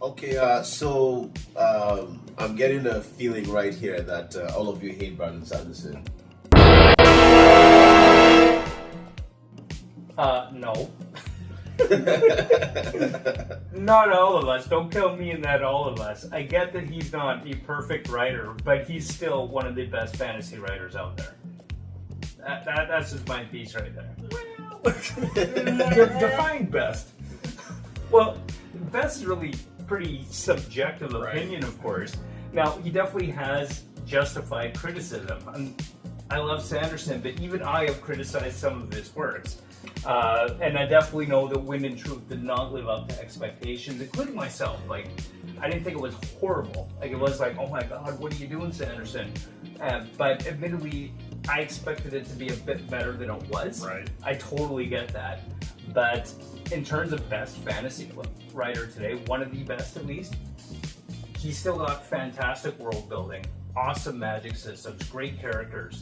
Okay, I'm getting a feeling right here that all of you hate Brandon Sanderson. No. Not all of us. Don't count me in that all of us. I get that he's not a perfect writer, but he's still one of the best fantasy writers out there. That's just my piece right there. Define best. Well, best is really pretty subjective opinion, of course. Now, he definitely has justified criticism. I love Sanderson, but even I have criticized some of his works. And I definitely know that Wind and Truth did not live up to expectations, including myself. Like, I didn't think it was horrible. Like, it was like, oh my god, what are you doing, Sanderson? But admittedly, I expected it to be a bit better than it was. Right. I totally get that. But in terms of best fantasy writer today, one of the best at least, he's still got fantastic world building, awesome magic systems, great characters,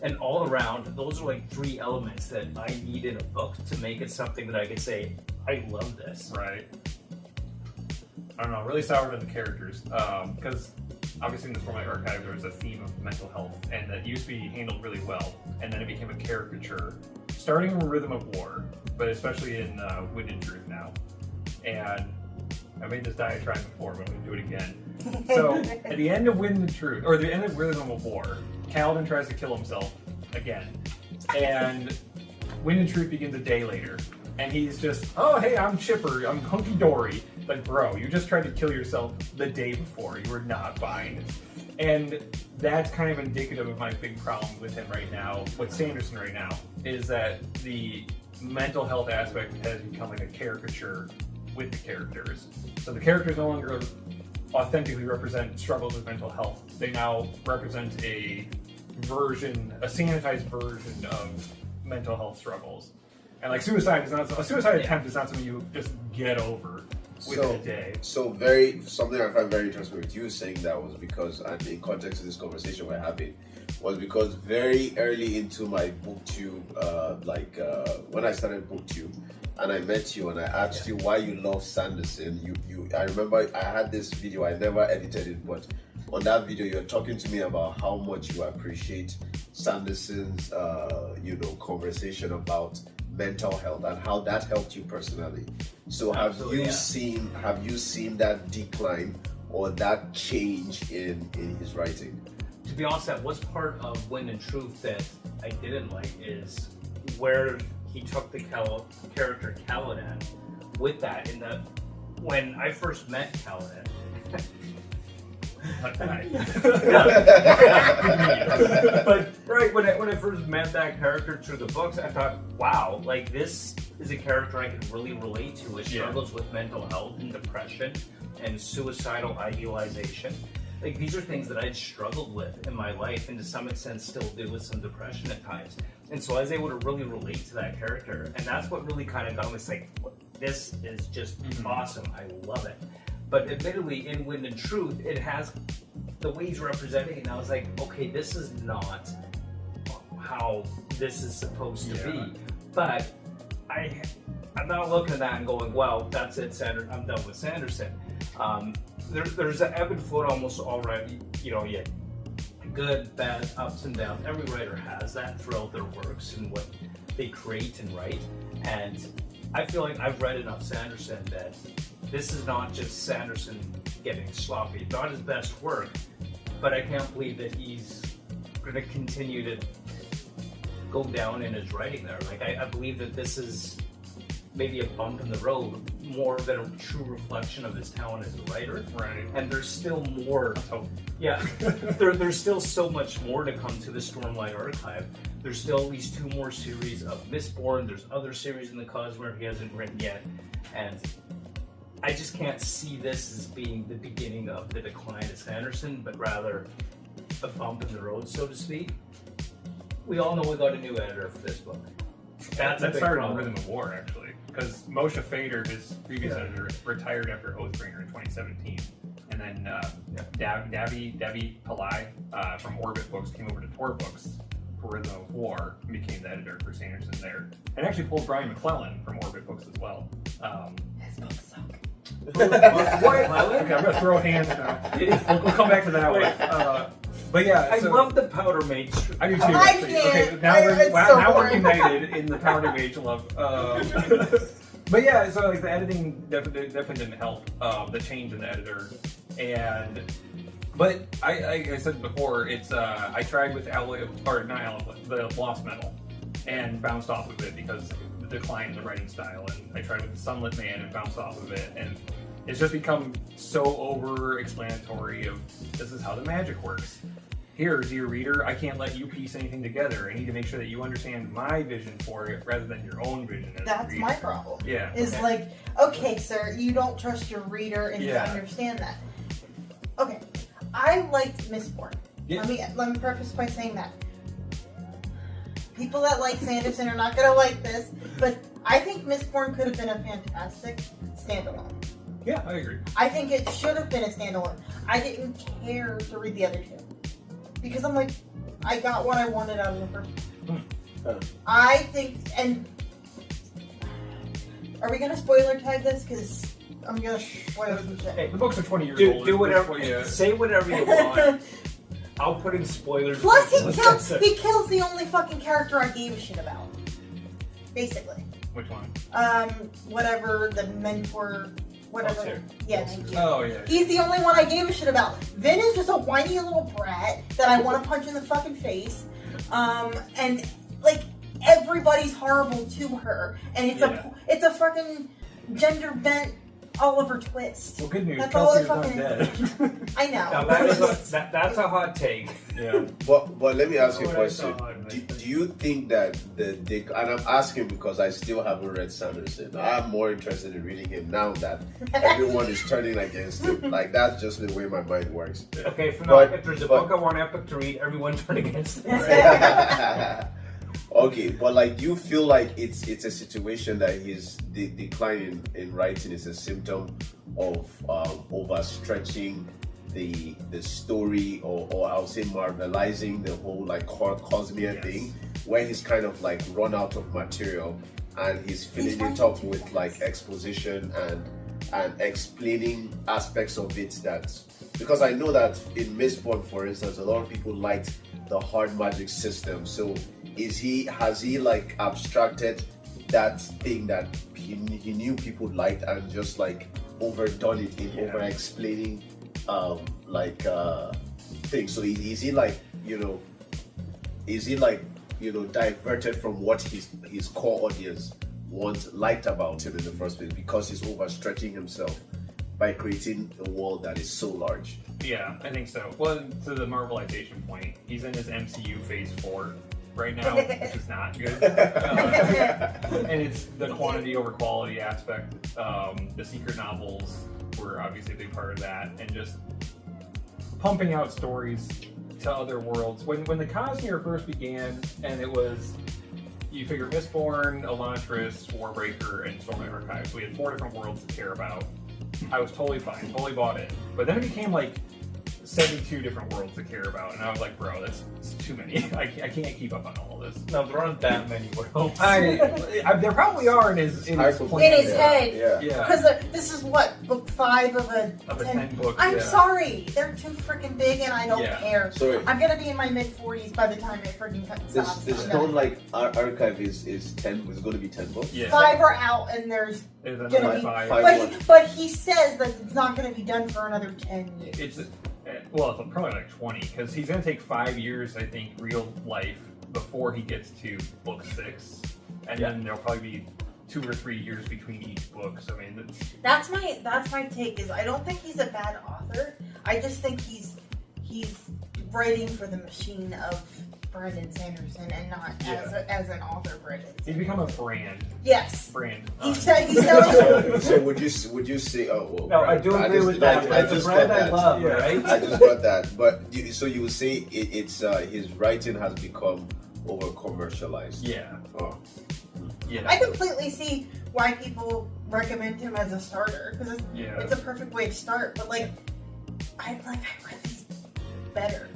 and all around, those are like three elements that I need in a book to make it something that I could say, I love this. Right. I don't know, really soured on the characters, because obviously in the Stormlight Archive there was a theme of mental health, and that used to be handled really well, and then it became a caricature, starting in Rhythm of War, but especially in Wind and Truth now. And I made this diatribe before, but I'm going to do it again. So, at the end of Wind and Truth, or the end of Rhythm of War, Kaladin tries to kill himself again. And Wind and Truth begins a day later. And he's just, oh, hey, I'm chipper, I'm hunky-dory. Like, bro, you just tried to kill yourself the day before. You were not fine. And that's kind of indicative of my big problem with him right now, with Sanderson right now, is that the mental health aspect has become like a caricature with the characters. So the characters no longer authentically represent struggles with mental health. They now represent a sanitized version of mental health struggles. And like suicide attempt is not something you just get over within a day. So something I find very interesting with you saying that was because, and in context of this conversation we're having, was because very early into my booktube, when I started booktube, and I met you and I asked you why you love Sanderson. I remember I had this video, I never edited it, but on that video you're talking to me about how much you appreciate Sanderson's conversation about mental health and how that helped you personally. So have you seen that decline or that change in his writing? To be honest, that was part of Wind and Truth that I didn't like, is where he took the character Kaladin with that, in that when I first met Kaladin, but right when I first met that character through the books, I thought, wow, like this is a character I can really relate to. It struggles with mental health and depression and suicidal idealization. Like, these are things that I'd struggled with in my life, and to some extent still do with some depression at times. And so I was able to really relate to that character, and that's what really kind of got me like, this is just awesome. I love it. But admittedly, in Wind and Truth, it has the way he's representing it, and I was like, okay, this is not how this is supposed to be. But I'm not looking at that and going, well, that's it, I'm done with Sanderson. There's an ebb and flow almost already, good, bad, ups and downs. Every writer has that throughout their works and what they create and write. And I feel like I've read enough Sanderson that this is not just Sanderson getting sloppy. It's not his best work, but I can't believe that he's going to continue to go down in his writing there. Like, I believe that this is maybe a bump in the road more than a true reflection of his talent as a writer. Right. And there's still more. There's still so much more to come to the Stormlight Archive. There's still at least 2 more series of Mistborn. There's other series in the Cosmere he hasn't written yet. And I just can't see this as being the beginning of the decline of Sanderson, but rather a bump in the road, so to speak. We all know we got a new editor for this book. That started on Rhythm of War, actually, because Moshe Fader, his previous editor, retired after Oathbringer in 2017, and then Davi Pillai from Orbit Books came over to Tor Books for Rhythm of War and became the editor for Sanderson there, and actually pulled Brian McClellan from Orbit Books as well. His books suck. What? Okay, I'm gonna throw hands now. We'll come back to that one. But yeah, I so, love the Powder Mage. I do too. I Actually. can't. Okay, now It's so now we're boring. united in the Powder Mage love. But yeah, so like the editing definitely didn't help. The change in the editor, but I said before, it's I tried with the Lost Metal, and bounced off of it because of the decline in the writing style. And I tried with the Sunlit Man and bounced off of it, and it's just become so over-explanatory of this is how the magic works. Here, dear reader, I can't let you piece anything together. I need to make sure that you understand my vision for it rather than your own vision as a That's reader. my problem. Yeah. Is okay. like, okay, sir, you don't trust your reader and Yeah. to understand that. Okay, I liked Mistborn. Yeah. Let me preface by saying that. People that like Sanderson are not gonna like this, but I think Mistborn could have been a fantastic standalone. Yeah, I agree. I think it should have been a standalone. I didn't care to read the other two. Because I'm like, I got what I wanted out of the first one. I think, and are we gonna spoiler tag this? Because I'm gonna spoil some shit. Hey, the books are 20 years old. Do whatever. Yeah. Say whatever you want. I'll put in spoilers. Plus, he kills the only fucking character I gave a shit about. Basically. Which one? Whatever, the mentor, whatever. Vulture. Yeah, thank you. Oh, yeah. He's the only one I gave a shit about. Vin is just a whiny little brat that I want to punch in the fucking face. And like everybody's horrible to her, and it's a fucking gender bent Oliver Twist. Well, good news. That's all Kelsey's I not fucking. dead. I know. Now that's a hot take. Yeah. But let me ask you a What I question. saw, Do you think that and I'm asking because I still haven't read Sanderson. I'm more interested in reading him now that everyone is turning against him. Like that's just the way my mind works. Okay, from now, if there's a book I want Epic to read, everyone turn against it. Okay, but like, do you feel like it's a situation that his decline in writing is a symptom of overstretching the story, or I'll say marginalizing the whole like Cosmere thing, where he's kind of like run out of material and he's filling it up with like exposition and explaining aspects of it that, because I know that in Mistborn, for instance, a lot of people liked the hard magic system. So has he like abstracted that thing that he knew people liked and just like overdone it in over explaining things? So is he like, diverted from what his core audience once liked about him in the first place because he's overstretching himself by creating a world that is so large? Yeah, I think so. Well, to the Marvelization point, he's in his MCU Phase 4 right now, which is not good. And it's the quantity over quality aspect. The secret novels were obviously a big part of that, and just pumping out stories to other worlds. When the Cosmere first began, and it was, you figure Mistborn, Elantris, Warbreaker, and Stormlight Archives. We had 4 different worlds to care about. I was totally fine, totally bought it. But then it became like 72 different worlds to care about, and I was like, bro, that's too many. I can't keep up on all of this. No, there aren't that many worlds. There probably are in his In his head. Yeah. Because this is what, book 5 of a 10 books. I'm sorry, they're too freaking big and I don't care. Sorry. I'm gonna be in my mid-40s by the time it freaking stops. The Stone Archive is 10. It's going to be 10 books. Yeah. 5 are out and there's There's gonna another be, 5. but he says that it's not gonna be done for another 10 years. It's probably like 20, because he's going to take 5 years, I think, real life before he gets to book 6, and then there'll probably be 2 or 3 years between each book. So I mean, That's my take. Is I don't think he's a bad author. I just think he's writing for the machine of Brandon Sanderson and not as an author, Brandon. he's become a brand. Yes. Brand. He's telling So would you say? Oh, well, No, I do agree with that. I It's a just brand got I that. love, Yeah. right? I just got that. But so you would say it's his writing has become over commercialized. Yeah. Oh. Yeah. I completely see why people recommend him as a starter because it's a perfect way to start. But I read these better.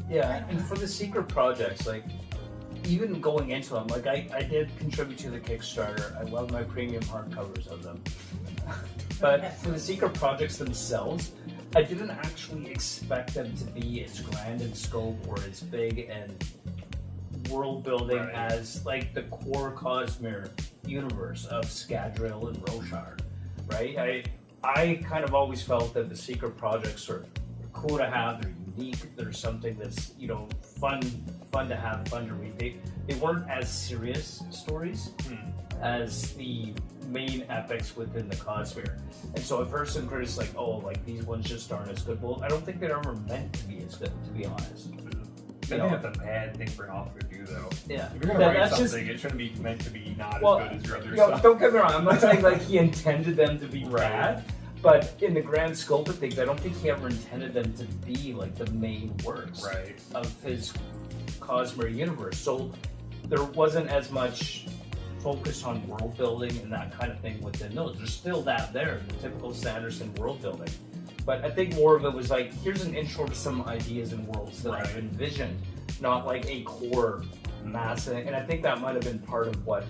Yeah, and for the secret projects, even going into them, I did contribute to the Kickstarter. I love my premium hardcovers of them. But for the secret projects themselves, I didn't actually expect them to be as grand in scope or as big and world building as like the core Cosmere universe of Scadrial and Roshar, right? I kind of always felt that the secret projects are cool to have, they're unique, they're something that's, you know, fun to have, fun to read. They weren't as serious stories as the main epics within the Cosmere. And so I've heard some critics like, oh, like these ones just aren't as good. Well, I don't think they're ever meant to be as good, to be honest. They don't have a bad thing for an author to do, though. Yeah. If you're gonna write something, it shouldn't be meant to be not as good as your other stuff. Don't get me wrong, I'm not saying like he intended them to be bad, but in the grand scope of things, I don't think he ever intended them to be like the main works of his Cosmere universe. So there wasn't as much focus on world building and that kind of thing within those. There's still that there, the typical Sanderson world building. But I think more of it was like, here's an intro to some ideas and worlds that I've envisioned, not like a core mass. And I think that might have been part of what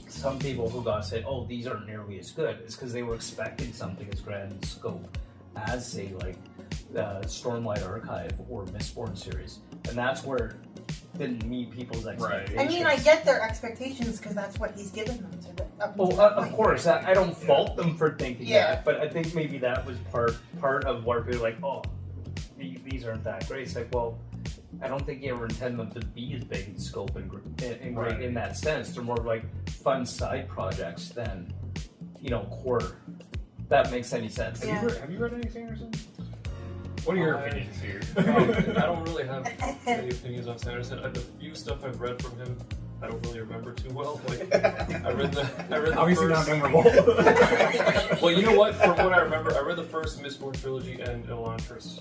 some people who got said, oh, these aren't nearly as good, is because they were expecting something as grand in scope as, say, like the Stormlight Archive or Mistborn series. And that's where it didn't meet people's expectations. I mean, I get their expectations because that's what he's given them to them. Well, of course, I don't fault them for thinking that, but I think maybe that was part of where people were like, oh, these aren't that great. It's like, well, I don't think you ever intend them to be as big in scope and great in that sense. They're more like fun side projects than, you know, core. That makes any sense. Have you read any Sanderson? What are your opinions here? I don't really have any opinions on Sanderson. The few stuff I've read from him, I don't really remember too well. Like, I read the obviously first... not memorable. Well, you know what? From what I remember, I read the first Mistborn trilogy and Elantris.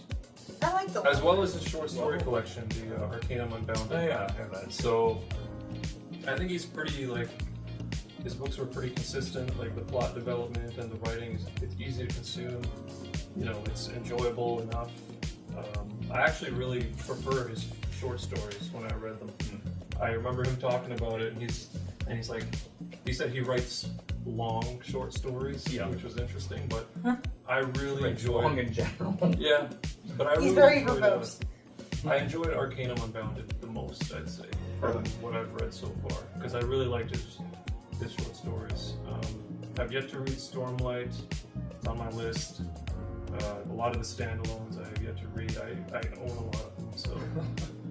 I like the as well as his short story collection, the Arcanum Unbounded. Oh yeah, I have that. So, I think he's pretty, like, his books were pretty consistent, like the plot development and the writing, it's easy to consume, you know, it's enjoyable enough. I actually really prefer his short stories when I read them. I remember him talking about it, and he's like, he said he writes long short stories, which was interesting, but I really enjoyed... Long in general. Yeah, but I He's really very verbose. I enjoyed Arcanum Unbounded the most, I'd say, from what I've read so far, because I really liked his short stories. I've yet to read Stormlight. It's on my list. A lot of the standalones I have yet to read. I own a lot of them, so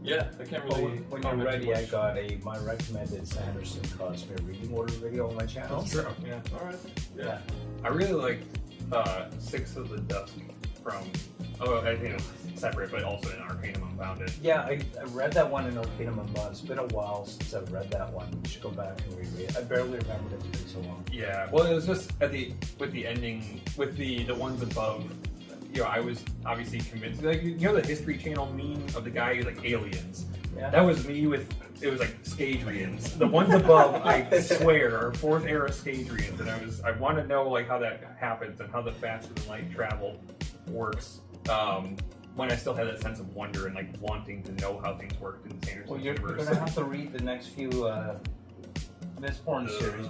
yeah, I can't really. When you're ready, I got my recommended Sanderson Cosmere reading order video on my channel. That's true. Yeah. All right. Yeah. I really liked Six of the Dusk from. Oh, I think it's separate, but also in Arcanum Unbounded. Yeah, I read that one in Arcanum Unbounded. It's been a while since I've read that one. You should go back and reread it. I barely remembered it being so long. Yeah, well, it was just with the ending, with the ones above. You know, I was obviously convinced. Like, you know, the History Channel meme of the guy who's like aliens. Yeah. That was me with. It was like Scadrians. The ones above, I swear, are Fourth Era Scadrians, and I want to know like how that happens and how the faster than light travel works. When I still had that sense of wonder and like wanting to know how things worked in the Sanderson Well, you're universe. going to have to read the next few Mistborn series.